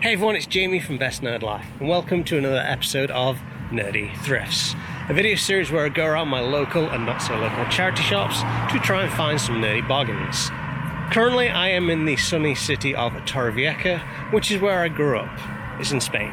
Hey everyone, it's Jamie from BestNerdLife, and welcome to another episode of Nerdy Thrifts, a video series where I go around my local and not so local charity shops to try and find some nerdy bargains. Currently, I am in the sunny city of Torrevieja, which is where I grew up. It's in Spain.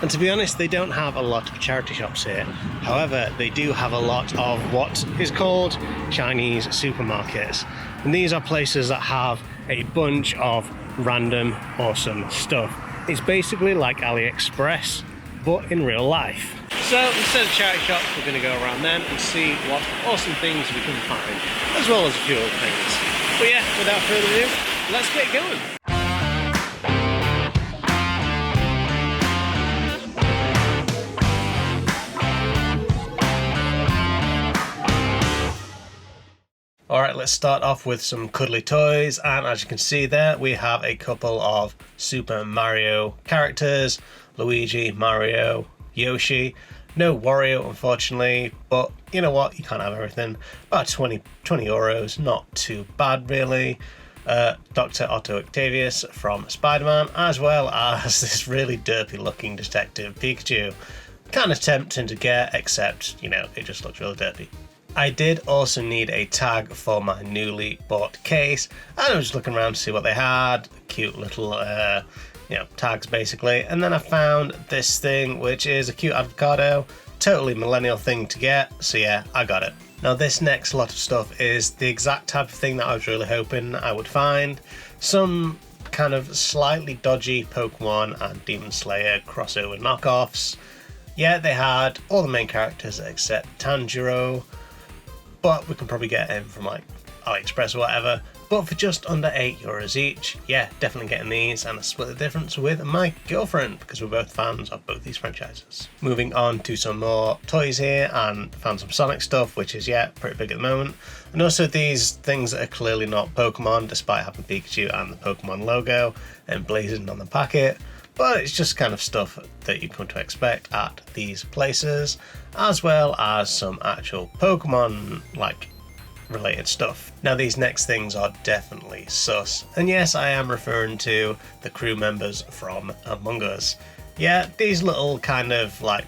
And to be honest, they don't have a lot of charity shops here. However, they do have a lot of what is called Chinese supermarkets. And these are places that have a bunch of random, awesome stuff. It's basically like AliExpress, but in real life. So instead of charity shops, we're going to go around them and see what awesome things we can find, as well as a few other things. But yeah, without further ado, let's get going. Alright, let's start off with some cuddly toys, and as you can see there, we have a couple of Super Mario characters, Luigi, Mario, Yoshi. No Wario, unfortunately, but you know what, you can't have everything. About 20 euros, not too bad really. Dr. Otto Octavius from Spider-Man, as well as this really derpy looking Detective Pikachu. Kind of tempting to get, except, you know, it just looks really derpy. I did also need a tag for my newly bought case, and I was just looking around to see what they had. Cute little, tags basically. And then I found this thing, which is a cute avocado. Totally millennial thing to get, so yeah, I got it. Now this next lot of stuff is the exact type of thing that I was really hoping I would find. Some kind of slightly dodgy Pokemon and Demon Slayer crossover knockoffs. Yeah, they had all the main characters except Tanjiro, but we can probably get him from like AliExpress or whatever. But for just under €8 each, yeah, definitely getting these, and I split the difference with my girlfriend because we're both fans of both these franchises. Moving on to some more toys here, and found some Sonic stuff, which is, yeah, pretty big at the moment. And also these things that are clearly not Pokemon, despite having Pikachu and the Pokemon logo emblazoned on the packet. But it's just kind of stuff that you come to expect at these places, as well as some actual Pokemon, like, related stuff. Now these next things are definitely sus, and yes, I am referring to the crew members from Among Us. Yeah, these little kind of like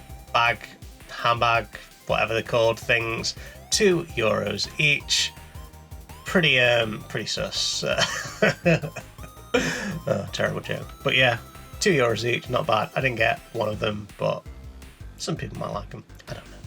handbag, whatever they're called, things, €2 each. Pretty sus. Oh, terrible joke. But yeah, €2 each, not bad. I didn't get one of them, but some people might like them. I don't know.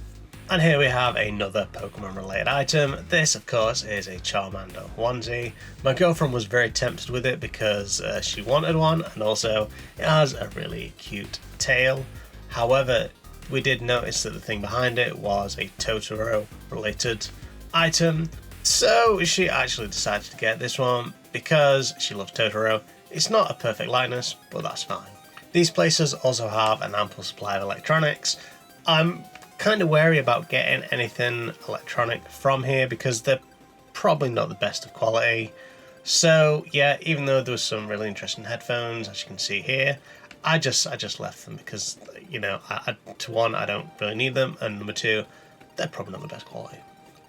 And here we have another Pokemon related item. This of course is a Charmander onesie. My girlfriend was very tempted with it because she wanted one, and also it has a really cute tail. However, we did notice that the thing behind it was a Totoro related item. So she actually decided to get this one because she loves Totoro. It's not a perfect likeness, but that's fine. These places also have an ample supply of electronics. I'm kind of wary about getting anything electronic from here because they're probably not the best of quality. So yeah, even though there was some really interesting headphones, as you can see here, I just left them because, you know, to one, I don't really need them, and number two, they're probably not the best quality.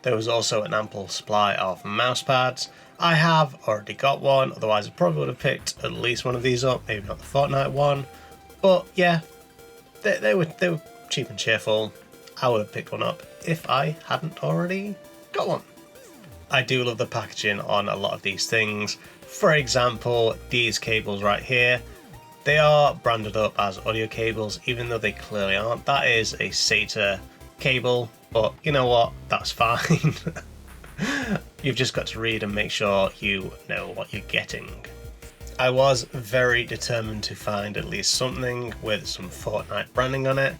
There was also an ample supply of mouse pads. I have already got one, otherwise I probably would have picked at least one of these up, maybe not the Fortnite one. But yeah, they were cheap and cheerful. I would have picked one up if I hadn't already got one. I do love the packaging on a lot of these things. For example, these cables right here, they are branded up as audio cables, even though they clearly aren't. That is a SATA cable, but you know what, that's fine. You've just got to read and make sure you know what you're getting. I was very determined to find at least something with some Fortnite branding on it,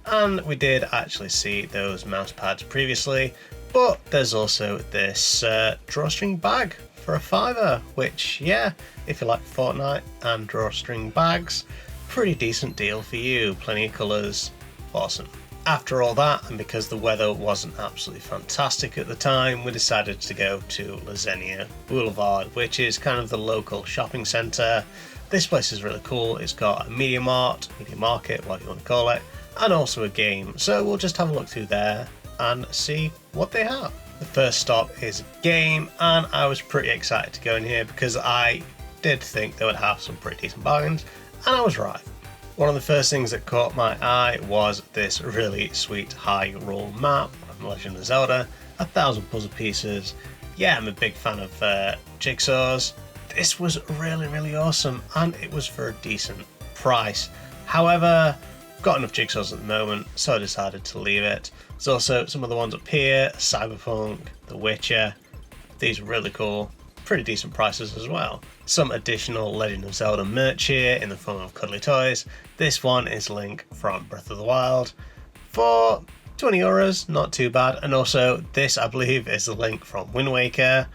and we did actually see those mouse pads previously, but there's also this drawstring bag for a £5, which, yeah, if you like Fortnite and drawstring bags, pretty decent deal for you. Plenty of colours, awesome. After all that, and because the weather wasn't absolutely fantastic at the time, we decided to go to Zenia Boulevard, which is kind of the local shopping centre. This place is really cool. It's got a media market, what you want to call it, and also a game. So we'll just have a look through there and see what they have. The first stop is a game, and I was pretty excited to go in here because I did think they would have some pretty decent bargains, And I was right. One of the first things that caught my eye was this really sweet Hyrule map from Legend of Zelda, 1,000 puzzle pieces. Yeah, I'm a big fan of jigsaws. This was really awesome, and it was for a decent price. However, I've got enough jigsaws at the moment, so I decided to leave it. There's also some other ones up here, Cyberpunk, The Witcher. These are really cool, pretty decent prices as well. Some additional Legend of Zelda merch here in the form of cuddly toys. This one is Link from Breath of the Wild for €20, not too bad. And also this, I believe, is the Link from Wind Waker.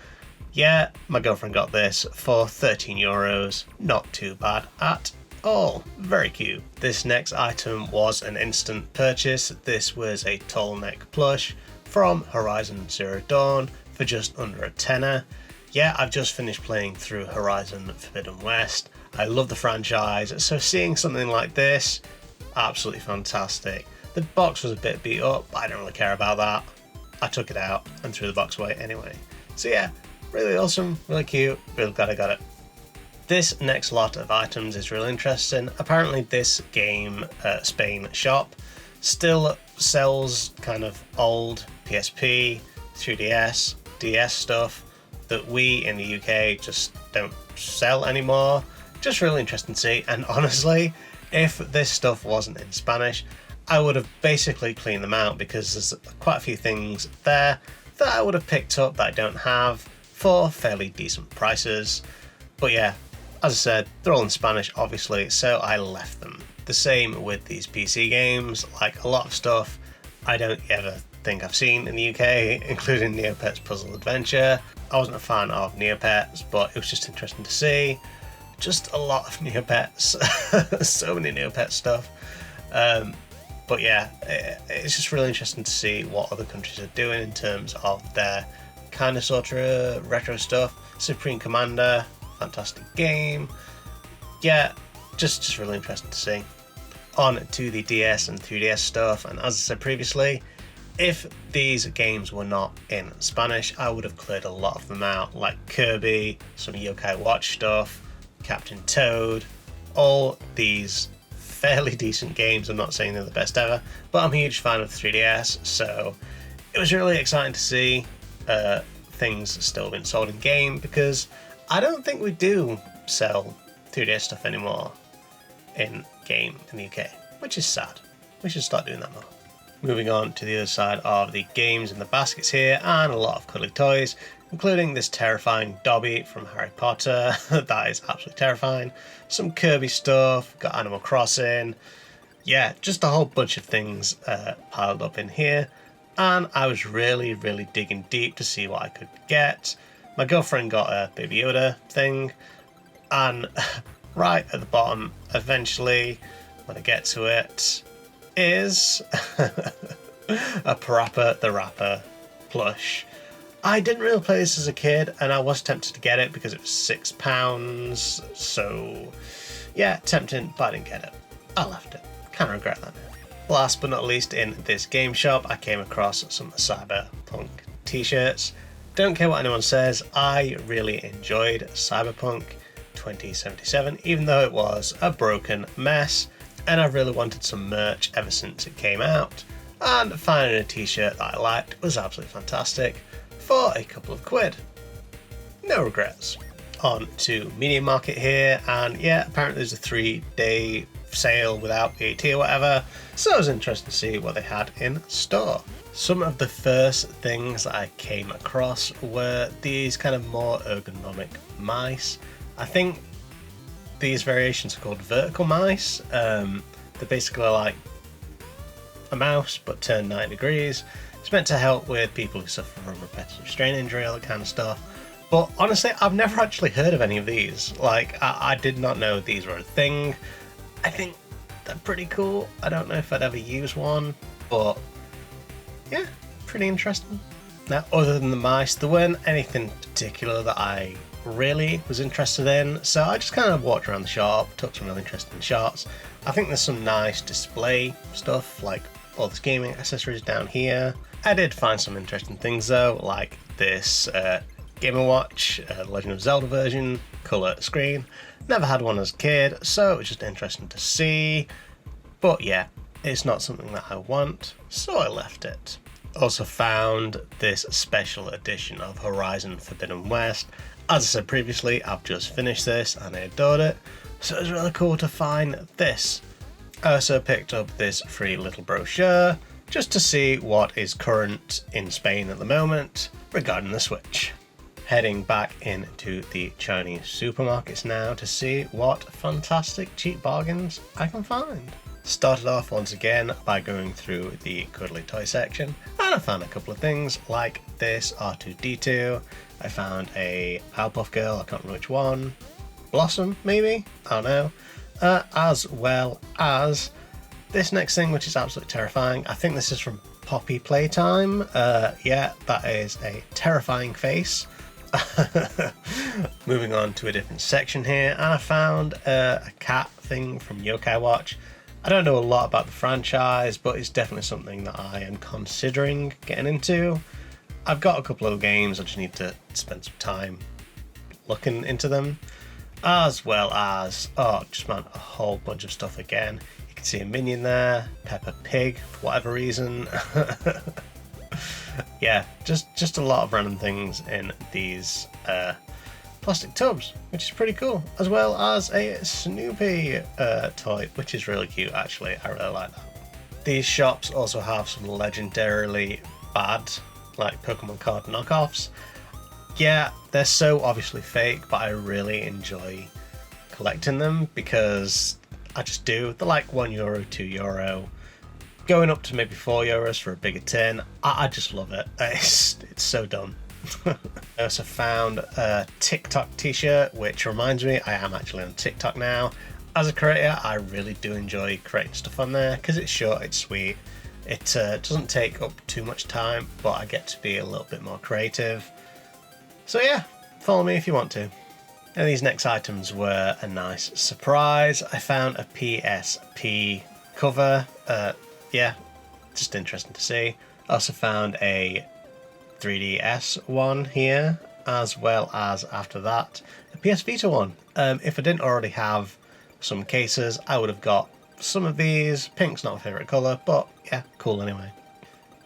Yeah, my girlfriend got this for €13, not too bad at all. Very cute. This next item was an instant purchase. This was a tall neck plush from Horizon Zero Dawn for just under a tenner. Yeah, I've just finished playing through Horizon Forbidden West. I love the franchise, so seeing something like this, absolutely fantastic. The box was a bit beat up, but I don't really care about that. I took it out and threw the box away anyway. So yeah, really awesome, really cute, really glad I got it. This next lot of items is really interesting. Apparently this game, Spain shop, still sells kind of old PSP, 3DS, DS stuff that we in the UK just don't sell anymore. Just really interesting to see, and honestly, if this stuff wasn't in Spanish, I would have basically cleaned them out, because there's quite a few things there that I would have picked up that I don't have for fairly decent prices. But yeah, as I said, they're all in Spanish obviously, so I left them. The same with these PC games, like a lot of stuff I don't ever think I've seen in the UK, including Neopets Puzzle Adventure. I wasn't a fan of Neopets, but it was just interesting to see. Just a lot of Neopets, so many Neopets stuff. But yeah, it's just really interesting to see what other countries are doing in terms of their kind of sort of retro stuff. Supreme Commander, fantastic game. Yeah, just really interesting to see. On to the DS and 3DS stuff, and as I said previously, if these games were not in Spanish, I would have cleared a lot of them out, like Kirby, some Yokai Watch stuff, Captain Toad, all these fairly decent games. I'm not saying they're the best ever, but I'm a huge fan of 3DS, so it was really exciting to see things still being sold in game, because I don't think we do sell 3DS stuff anymore in game in the UK, which is sad. We should start doing that more. Moving on to the other side of the games in the baskets here, and a lot of cuddly toys, including this terrifying Dobby from Harry Potter. That is absolutely terrifying. Some Kirby stuff, got Animal Crossing. Yeah, just a whole bunch of things piled up in here, and I was really digging deep to see what I could get. My girlfriend got a Baby Yoda thing, and right at the bottom, eventually, when I get to it, is a Parappa the Rapper plush. I didn't really play this as a kid, and I was tempted to get it because it was £6, so yeah, tempting, but I didn't get it. I left it. Kind of regret that now. Last but not least, in this game shop, I came across some Cyberpunk t-shirts. Don't care what anyone says, I really enjoyed Cyberpunk 2077, even though it was a broken mess, and I really wanted some merch ever since it came out, and finding a t-shirt that I liked was absolutely fantastic for a couple of quid. No regrets. On to Media Market here, and yeah, apparently there's a 3-day sale without VAT or whatever, so I was interested to see what they had in store. Some of the first things I came across were these kind of more ergonomic mice. I think these variations are called vertical mice. They're basically like a mouse but turned 90 degrees. It's meant to help with people who suffer from repetitive strain injury, all that kind of stuff. But honestly, I've never actually heard of any of these. Like, I did not know these were a thing. I think they're pretty cool. I don't know if I'd ever use one, but yeah, pretty interesting. Now, other than the mice, there weren't anything particular that I really was interested in, so I just kind of walked around the shop, took some really interesting shots. I think there's some nice display stuff, like all this gaming accessories down here. I did find some interesting things though, like this Game & Watch Legend of Zelda version. colour screen. Never had one as a kid, so it's just interesting to see. But yeah, it's not something that I want, so I left it. Also found this special edition of Horizon Forbidden West. As I said previously, I've just finished this and I adored it, so it was really cool to find this. I also picked up this free little brochure just to see what is current in Spain at the moment regarding the Switch. Heading back into the Chinese supermarkets now to see what fantastic cheap bargains I can find. Started off once again by going through the cuddly toy section, and I found a couple of things like this R2-D2. I found a Powerpuff Girl, I can't remember which one, Blossom maybe, I don't know, as well as this next thing, which is absolutely terrifying. I think this is from Poppy Playtime. Yeah, that is a terrifying face. Moving on to a different section here, and I found a cat thing from Yokai Watch. I don't know a lot about the franchise, but it's definitely something that I am considering getting into. I've got a couple of games, I just need to spend some time looking into them. As well as, oh, just man, a whole bunch of stuff again. You can see a Minion there, Peppa Pig, for whatever reason. Yeah, just a lot of random things in these plastic tubs, which is pretty cool, as well as a Snoopy toy, which is really cute actually. I really like that. These shops also have some legendarily bad, like Pokemon card knockoffs. Yeah, they're so obviously fake, but I really enjoy collecting them because I just do. They're like €1, €2, going up to maybe €4 for a bigger tin. I just love it. It's so dumb. I also found a TikTok t-shirt, which reminds me I am actually on TikTok now. As a creator, I really do enjoy creating stuff on there because it's short, it's sweet. It doesn't take up too much time, but I get to be a little bit more creative. So yeah, follow me if you want to. And these next items were a nice surprise. I found a PSP cover. Yeah, just interesting to see. I also found a 3DS one here, as well as after that a PS Vita one. If I didn't already have some cases, I would have got some of these. Pink's not my favourite colour, but yeah, cool anyway.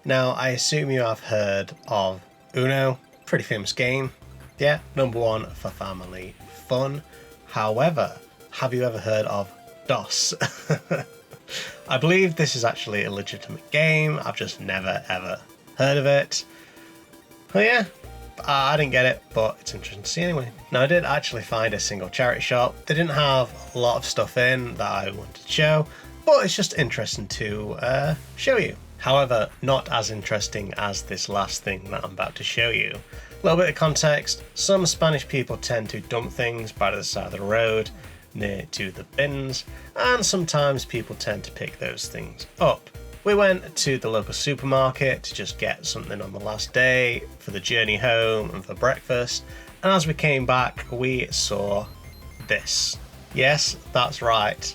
Now, I assume you have heard of Uno, pretty famous game. Yeah, #1 for family fun. However, have you ever heard of DOS? I believe this is actually a legitimate game. I've just never ever heard of it. Oh yeah, I didn't get it, but it's interesting to see anyway. Now, I did actually find a single charity shop. They didn't have a lot of stuff in that I wanted to show, but it's just interesting to show you. However, not as interesting as this last thing that I'm about to show you. A little bit of context: some Spanish people tend to dump things by the side of the road near to the bins, and sometimes people tend to pick those things up. We went to the local supermarket to just get something on the last day for the journey home and for breakfast, and as we came back we saw this. Yes, that's right,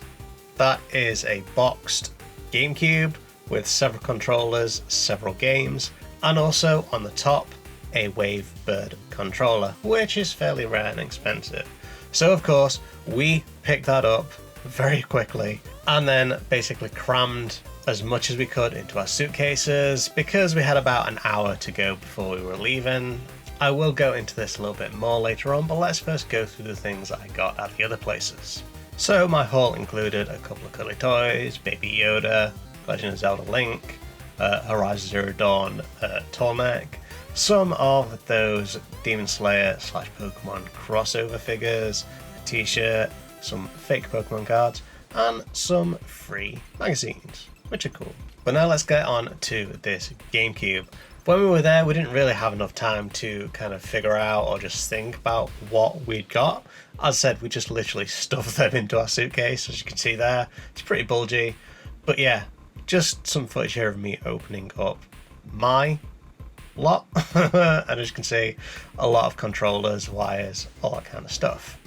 that is a boxed GameCube with several controllers, several games, and also on the top a Wavebird controller, which is fairly rare and expensive. So of course we picked that up very quickly and then basically crammed as much as we could into our suitcases because we had about an hour to go before we were leaving. I will go into this a little bit more later on, but let's first go through the things that I got at the other places. So my haul included a couple of cuddly toys, Baby Yoda, Legend of Zelda Link, Horizon Zero Dawn tall neck, some of those Demon Slayer / Pokemon crossover figures, a t-shirt, some fake Pokemon cards, and some free magazines, which are cool. But now let's get on to this GameCube. When we were there, we didn't really have enough time to kind of figure out or just think about what we'd got. As I said, we just literally stuffed them into our suitcase, as you can see there. It's pretty bulgy. But yeah, just some footage here of me opening up my lot. And as you can see, a lot of controllers, wires, all that kind of stuff.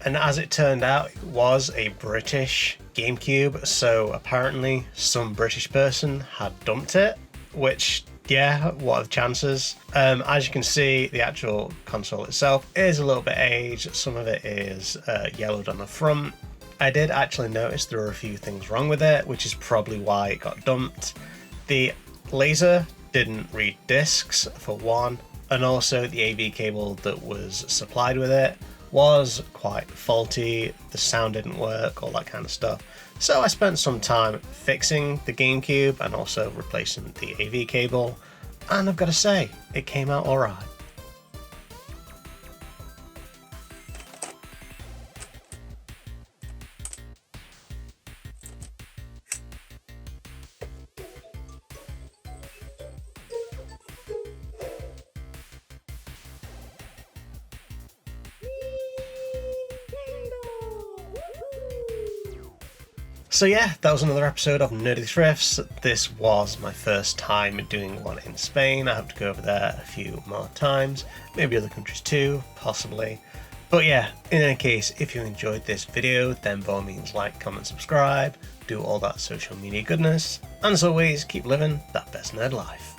And as it turned out, it was a British GameCube, so apparently some British person had dumped it, which yeah, what are the chances? As you can see, the actual console itself is a little bit aged. Some of it is yellowed on the front. I did actually notice there were a few things wrong with it, which is probably why it got dumped. The laser didn't read discs, for one, and also the AV cable that was supplied with it was quite faulty. The sound didn't work, all that kind of stuff. So I spent some time fixing the GameCube and also replacing the AV cable, and I've got to say, it came out alright. So yeah, that was another episode of Nerdy Thrifts. This was my first time doing one in Spain. I hope to go over there a few more times, maybe other countries too, possibly. But yeah, in any case, if you enjoyed this video, then by all means like, comment, subscribe, do all that social media goodness, and as always, keep living that best nerd life.